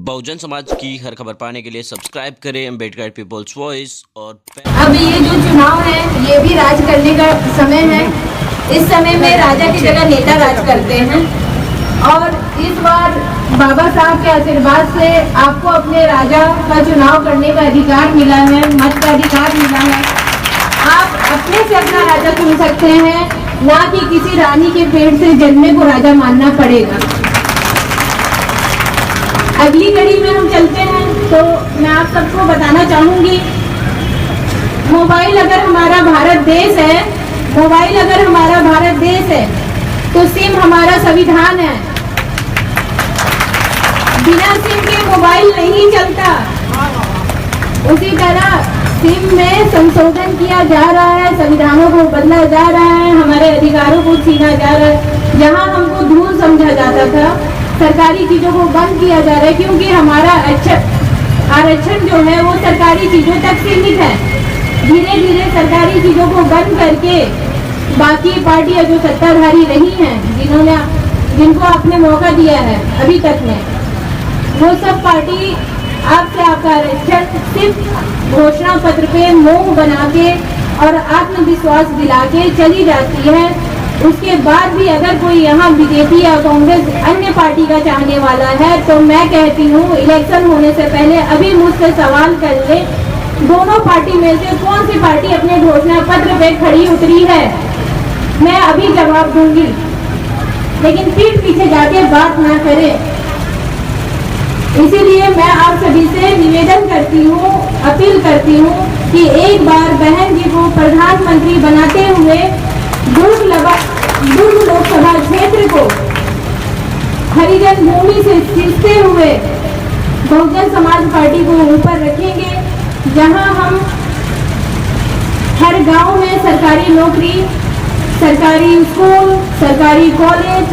बहुजन समाज की हर खबर पाने के लिए सब्सक्राइब करें अम्बेडकर पीपल्स वॉइस। और अब ये जो चुनाव है ये भी राज करने का समय है। इस समय में राजा की जगह नेता राज करते हैं और इस बार बाबा साहब के आशीर्वाद से आपको अपने राजा का चुनाव करने का अधिकार मिला है, मत का अधिकार मिला है। आप अपने से अपना राजा चुन सकते हैं, ना कि किसी रानी के पेट से जन्मे को राजा मानना पड़ेगा। अगली कड़ी में हम चलते हैं तो मैं आप सबको बताना चाहूंगी, मोबाइल अगर हमारा भारत देश है, मोबाइल अगर हमारा भारत देश है तो सिम हमारा संविधान है। बिना सिम के मोबाइल नहीं चलता। उसी तरह सिम में संशोधन किया जा रहा है, संविधानों को बदला जा रहा है, हमारे अधिकारों को छीना जा रहा है। जहां हमको धूल समझा जाता था, सरकारी चीजों को बंद किया जा रहा है, क्योंकि हमारा आरक्षण जो है वो सरकारी चीजों तक सीमित है। धीरे धीरे सरकारी चीजों को बंद करके बाकी पार्टियां जो सत्ताधारी रही हैं, जिनको आपने मौका दिया है अभी तक में, वो सब पार्टी आपसे आपका आरक्षण सिर्फ घोषणा पत्र पे मोह बना के और आत्मविश्वास दिला के चली जाती है। उसके बाद भी अगर कोई यहाँ बीजेपी या कांग्रेस अन्य पार्टी का चाहने वाला है तो मैं कहती हूँ, इलेक्शन होने से पहले अभी मुझसे सवाल कर ले, दोनों पार्टी में से कौन सी पार्टी अपने घोषणा पत्र पे खड़ी उतरी है। मैं अभी जवाब दूंगी, लेकिन पीठ पीछे जाके बात ना करें। इसीलिए मैं आप सभी से निवेदन करती हूँ, अपील करती हूँ कि एक बार बहन जी को प्रधानमंत्री बनाते हुए दुर्ग लोकसभा क्षेत्र को हरिजन भूमि से सींचते हुए बहुजन समाज पार्टी को ऊपर रखेंगे, जहां हम हर गांव में सरकारी नौकरी, सरकारी स्कूल, सरकारी कॉलेज,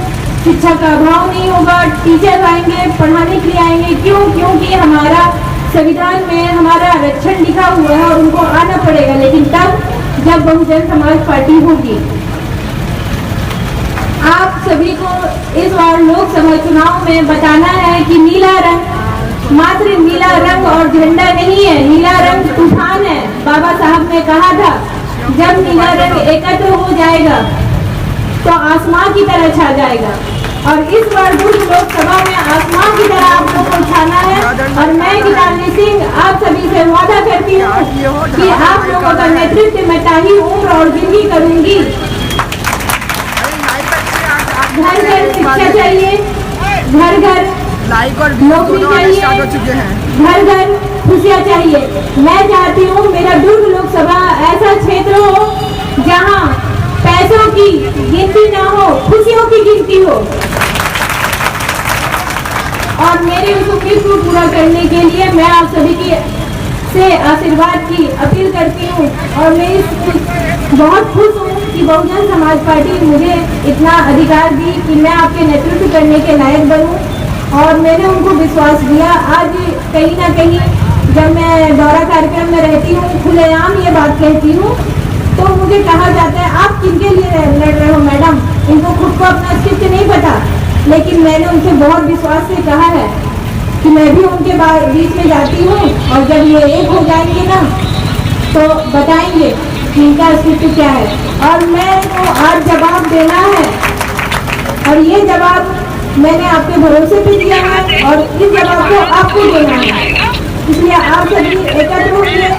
शिक्षा का अभाव नहीं होगा। टीचर आएंगे, पढ़ाने के लिए आएंगे। क्योंकि हमारा संविधान में हमारा आरक्षण लिखा हुआ है और उनको आना पड़ेगा, लेकिन तब जब बहुजन समाज पार्टी होगी। आप सभी को इस बार लोकसभा चुनाव में बताना है कि नीला रंग मात्र नीला रंग और झंडा नहीं है, नीला रंग तूफान है। बाबा साहब ने कहा था, जब नीला रंग एकत्र हो जाएगा तो आसमान की तरह छा जाएगा। और इस बार दुर्ग लोकसभा में आसमान की तरह आप लोगों को छाना है। और मैं गीतांजलि सिंह आप सभी से वादा करती हूँ कि आप लोगों का नेतृत्व मैं ताही उम्र और जिंदगी करूंगी। घर घर शिक्षा चाहिए, घर घर नौकरी चाहिए, घर घर खुशियाँ चाहिए। मैं चाहती हूँ मेरा दुर्ग लोकसभा ऐसा क्षेत्र हो जहाँ पैसों की गिनती ना हो, खुशियों की गिनती हो। और मेरे उस उम्मीद को पूरा करने के लिए मैं आप सभी की से आशीर्वाद की अपील करती हूँ। और मैं बहुत खुश हूँ कि बहुजन समाज पार्टी मुझे इतना अधिकार दी कि मैं आपके नेतृत्व करने के लायक बनूं। और मैंने उनको विश्वास दिया। आज कहीं ना कहीं जब मैं दौरा कार्यक्रम में रहती हूँ, खुलेआम ये बात कहती हूँ, तो मुझे कहा जाता है आप किनके लिए लड़ रहे हो मैडम, इनको खुद को अपना अस्तित्व नहीं पता। लेकिन मैंने उनसे बहुत विश्वास से कहा है कि मैं भी उनके बीच में जाती हूँ और जब ये एक हो जाएंगे ना तो बताएंगे कि इनका अस्तित्व क्या है। और मैं को आज जवाब देना है और ये जवाब मैंने आपके भरोसे पे दिया है और इस जवाब को आपको देना है। इसलिए आप सभी एकत्र होंगे,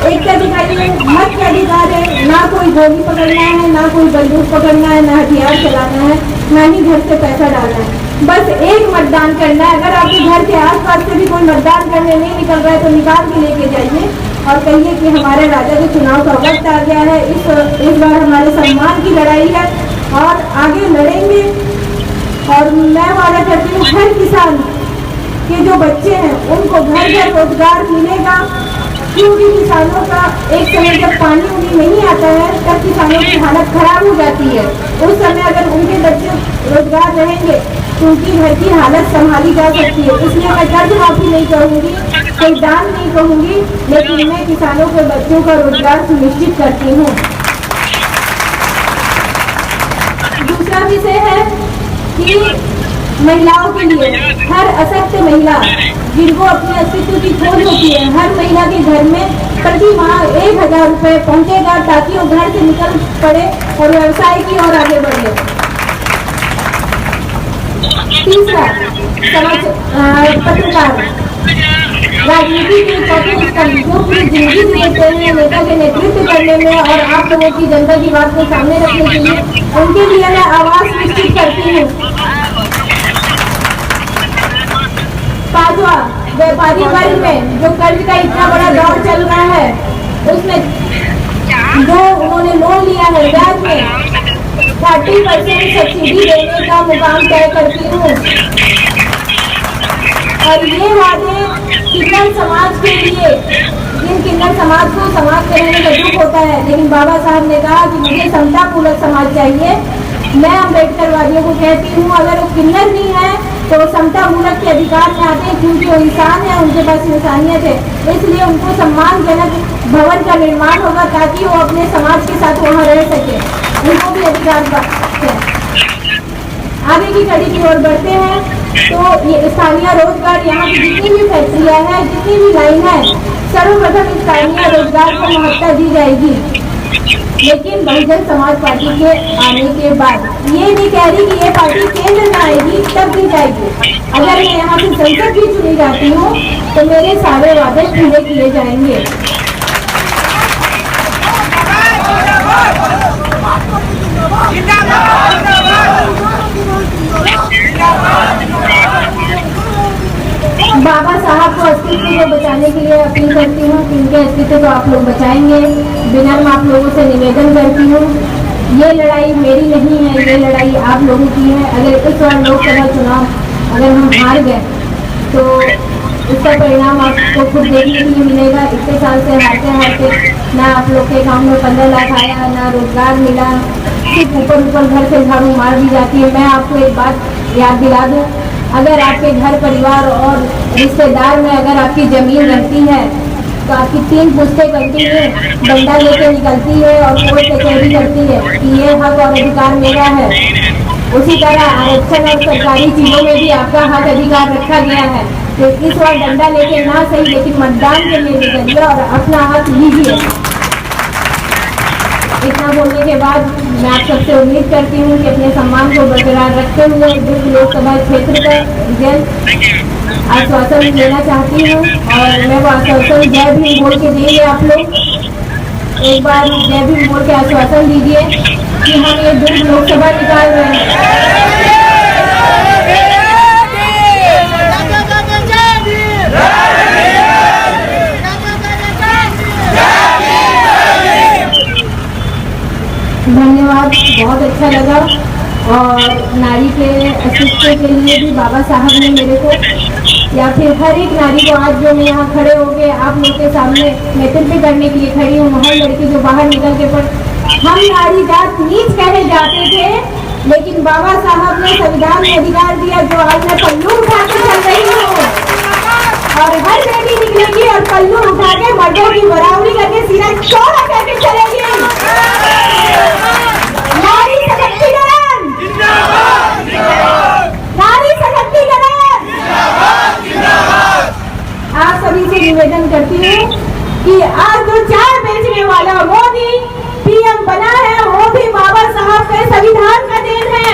एकता दिखाइए, मत का अधिकार है। ना कोई गोली पकड़ना है, ना कोई बंदूक पकड़ना है, ना हथियार चलाना है, ना ही घर से पैसा डालना है। बस एक मतदान करना है। अगर आपके घर के आसपास से भी कोई मतदान करने नहीं निकल रहा है तो निकाल के लेके जाइए और कहिए कि हमारे राजा के चुनाव का वक्त आ गया है। इस बार हमारे सम्मान की लड़ाई है और आगे लड़ेंगे। और मैं वादा करती हूँ हर किसान के जो बच्चे हैं उनको घर घर रोजगार मिलेगा, क्योंकि किसानों का एक समय जब पानी उन्हें नहीं आता है तब किसानों की हालत खराब हो जाती है। उस समय अगर उनके बच्चे रोजगार रहेंगे तो उनकी घर की हालत संभाली जा सकती है। इसलिए मैं कर्ज माफी नहीं कहूँगी, कोई दान नहीं कहूँगी, लेकिन मैं किसानों के बच्चों का रोजगार सुनिश्चित करती हूँ। दूसरा विषय है कि महिलाओं के लिए, हर अशक्त महिला जिनको अपने अस्तित्व की खोज होती है, हर महिला के घर में प्रति माह 1000 रुपए पहुंचेगा ताकि वो घर से निकल पड़े और व्यवसाय की ओर आगे बढ़े। तीसरा, पत्रकार राजनीति के जो पूरी जिंदगी देते हैं नेता के नेतृत्व करने में और आप लोगों की जनता की बात को सामने रखने के लिए, उनके लिए मैं आवाज निश्चित करती हूँ। पांचवा, व्यापारी वर्ग में जो कर्ज का इतना बड़ा दौर चल रहा है, उसमें जो उन्होंने लोन लिया है ब्याज में 30% सब्सिडी देने का मुकाम तय करती हूँ। और ये वादे किन्नर समाज के लिए, जिन किन्नर समाज को समाज में रहने का दुख होता है, लेकिन बाबा साहब ने कहा कि मुझे समतापूर्वक समाज चाहिए। मैं अम्बेडकर वादियों को कहती हूँ, अगर वो किन्नर नहीं है तो वो समतापूर्वक के अधिकार में आते हैं, क्योंकि वो इंसान है, उनके पास इंसानियत है। इसलिए उनको सम्मानजनक भवन का निर्माण होगा ताकि वो अपने समाज के साथ वहाँ रह सके, उनको भी अधिकार है। आगे की कड़ी की ओर बढ़ते हैं तो ये स्थानीय रोजगार, यहाँ की जितनी भी फैक्ट्रियाँ हैं, जितनी भी लाइन है, सर्वप्रथम स्थानीय रोजगार को महत्ता दी जाएगी। लेकिन बहुजन समाज पार्टी के आने के बाद, ये नहीं कह रही कि ये पार्टी केंद्र में आएगी तब दी जाएगी। अगर मैं यहाँ से संसद भी चुनी जाती हूँ तो मेरे सारे वादे पूरे किए जाएंगे। बाबा साहब को अस्तित्व को बचाने के लिए अपील करती हूँ कि उनके अस्तित्व को आप लोग बचाएंगे। विनम्र आप लोगों से निवेदन करती हूँ, ये लड़ाई मेरी नहीं है, ये लड़ाई आप लोगों की है। अगर इस बार लोकसभा चुनाव अगर हम हार गए तो उसका परिणाम आपको खुद देखने के लिए मिलेगा। इतने साल से हारते हारते ना आप लोग के अकाउंट में 15 लाख आया, ना रोजगार मिला, सिर्फ ऊपर घर से झाड़ू मार दी जाती है। मैं आपको एक बात याद दिला दूँ, अगर आपके घर परिवार और रिश्तेदार में अगर आपकी जमीन रहती है तो आपकी 3 पुश्तें कंटिन्यू डंडा लेके निकलती है और कोर्ट कचहरी करती है कि ये हक और अधिकार मेरा है। उसी तरह आरक्षण और सरकारी चीजों में भी आपका हक अधिकार रखा गया है। तो इस बार डंडा लेके ना सही, लेकिन मतदान के लिए निकलिए और अपना हक लीजिए। इतना बोलने के बाद मैं आप सबसे उम्मीद करती हूँ कि अपने सम्मान को बरकरार रखते हुए दुर्ग लोकसभा क्षेत्र का जल्द आश्वासन लेना चाहती हूँ। और मैं वो आश्वासन जय भीम बोल के देंगे। आप लोग एक बार जय भीम बोल के आश्वासन दीजिए कि हम ये दुर्ग लोकसभा निकाल रहे हैं। धन्यवाद, बहुत अच्छा लगा। और नारी के अस्तित्व के लिए भी बाबा साहब ने मेरे को, या फिर हर एक नारी को, आज जो मैं यहाँ खड़े हो गए आप लोग के सामने नेतृत्व करने के लिए खड़ी हूँ। हर लड़की जो बाहर निकल के पर हम नारी जात नीच कहे जाते थे, लेकिन बाबा साहब ने संविधान में अधिकार दिया जो आज मैं पल्लू उठा के चल रही हूँ। और हर बेटी निकलेगी और पल्लू उठा के मर्दों की बराबरी करके सीना चौड़ा करके चलेगी। नारी सशक्तिकरण, नारी सशक्तिकरण। आप सभी से निवेदन करती हूँ कि आज जो चाय बेचने वाला मोदी पीएम बना है वो भी बाबा साहब के संविधान का देन है।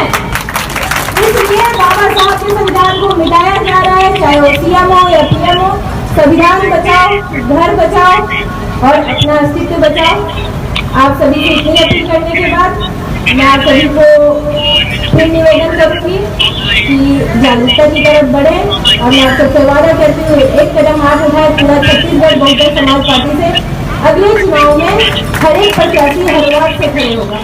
इसलिए बाबा साहब के संविधान को मिटाया जा रहा है, चाहे वो सीएम हो या पीएम हो। संविधान बचाओ, घर बचाओ और अपना अस्तित्व बचाओ। आप सभी से इतनी अपील करने के बाद मैं आप सभी को फिर निवेदन करूंगी कि जागरूकता की तरफ बढ़े। और मैं आप सबसे वादा करती हूँ एक कदम हाथ उठाए पूरा छत्तीसगढ़ बहुजन समाज पार्टी से अगले चुनाव में हर एक प्रत्याशी हर वार्ड से खड़े होगा।